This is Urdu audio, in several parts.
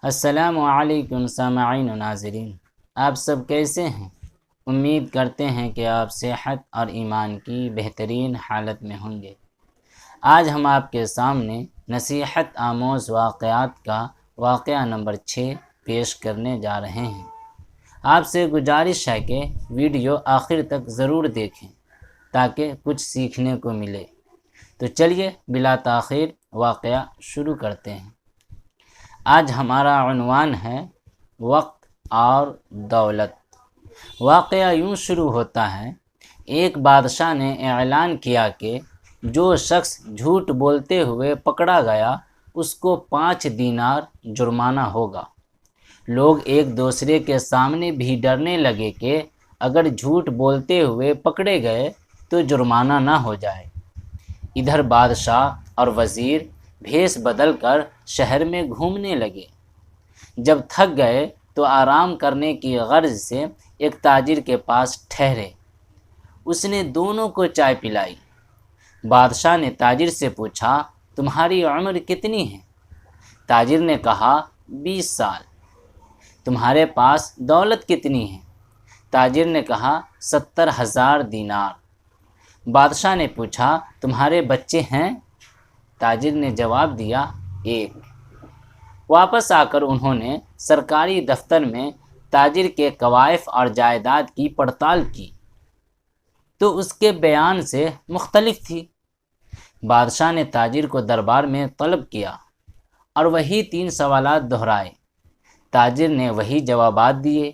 السلام علیکم سامعین و ناظرین، آپ سب کیسے ہیں؟ امید کرتے ہیں کہ آپ صحت اور ایمان کی بہترین حالت میں ہوں گے۔ آج ہم آپ کے سامنے نصیحت آموز واقعات کا واقعہ نمبر 6 پیش کرنے جا رہے ہیں۔ آپ سے گزارش ہے کہ ویڈیو آخر تک ضرور دیکھیں تاکہ کچھ سیکھنے کو ملے۔ تو چلیے بلا تاخیر واقعہ شروع کرتے ہیں۔ آج ہمارا عنوان ہے وقت اور دولت۔ واقعہ یوں شروع ہوتا ہے۔ ایک بادشاہ نے اعلان کیا کہ جو شخص جھوٹ بولتے ہوئے پکڑا گیا اس کو 5 دینار جرمانہ ہوگا۔ لوگ ایک دوسرے کے سامنے بھی ڈرنے لگے کہ اگر جھوٹ بولتے ہوئے پکڑے گئے تو جرمانہ نہ ہو جائے۔ ادھر بادشاہ اور وزیر بھیس بدل کر شہر میں گھومنے لگے۔ جب تھک گئے تو آرام کرنے کی غرض سے ایک تاجر کے پاس ٹھہرے۔ اس نے دونوں کو چائے پلائی۔ بادشاہ نے تاجر سے پوچھا، تمہاری عمر کتنی ہے؟ تاجر نے کہا، 20 سال۔ تمہارے پاس دولت کتنی ہے؟ تاجر نے کہا، 70,000 دینار۔ بادشاہ نے پوچھا، تمہارے بچے ہیں؟ تاجر نے جواب دیا، 1۔ واپس آ کر انہوں نے سرکاری دفتر میں تاجر کے کوائف اور جائیداد کی پڑتال کی تو اس کے بیان سے مختلف تھی۔ بادشاہ نے تاجر کو دربار میں طلب کیا اور وہی 3 سوالات دہرائے۔ تاجر نے وہی جوابات دیے۔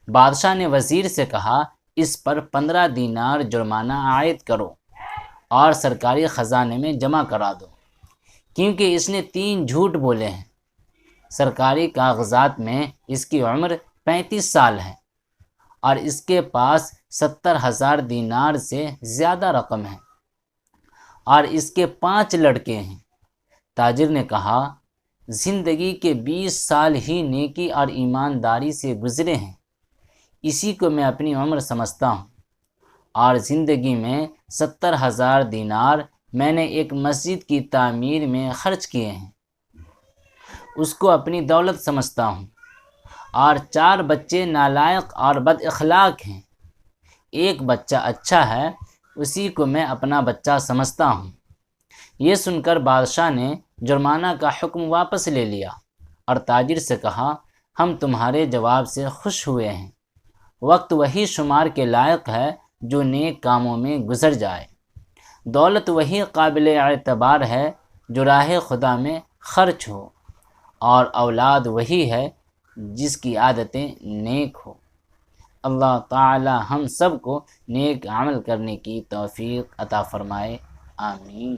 بادشاہ نے وزیر سے کہا، اس پر 15 دینار جرمانہ عائد کرو اور سرکاری خزانے میں جمع کرا دو، کیونکہ اس نے 3 جھوٹ بولے ہیں۔ سرکاری کاغذات میں اس کی عمر 35 سال ہے اور اس کے پاس 70,000 دینار سے زیادہ رقم ہے اور اس کے 5 لڑکے ہیں۔ تاجر نے کہا، زندگی کے 20 سال ہی نیکی اور ایمانداری سے گزرے ہیں، اسی کو میں اپنی عمر سمجھتا ہوں، اور زندگی میں 70,000 دینار میں نے ایک مسجد کی تعمیر میں خرچ کیے ہیں، اس کو اپنی دولت سمجھتا ہوں، اور 4 بچے نالائق اور بد اخلاق ہیں، ایک بچہ اچھا ہے، اسی کو میں اپنا بچہ سمجھتا ہوں۔ یہ سن کر بادشاہ نے جرمانہ کا حکم واپس لے لیا اور تاجر سے کہا، ہم تمہارے جواب سے خوش ہوئے ہیں۔ وقت وہی شمار کے لائق ہے جو نیک کاموں میں گزر جائے۔ دولت وہی قابل اعتبار ہے جو راہ خدا میں خرچ ہو، اور اولاد وہی ہے جس کی عادتیں نیک ہو۔ اللہ تعالی ہم سب کو نیک عمل کرنے کی توفیق عطا فرمائے، آمین۔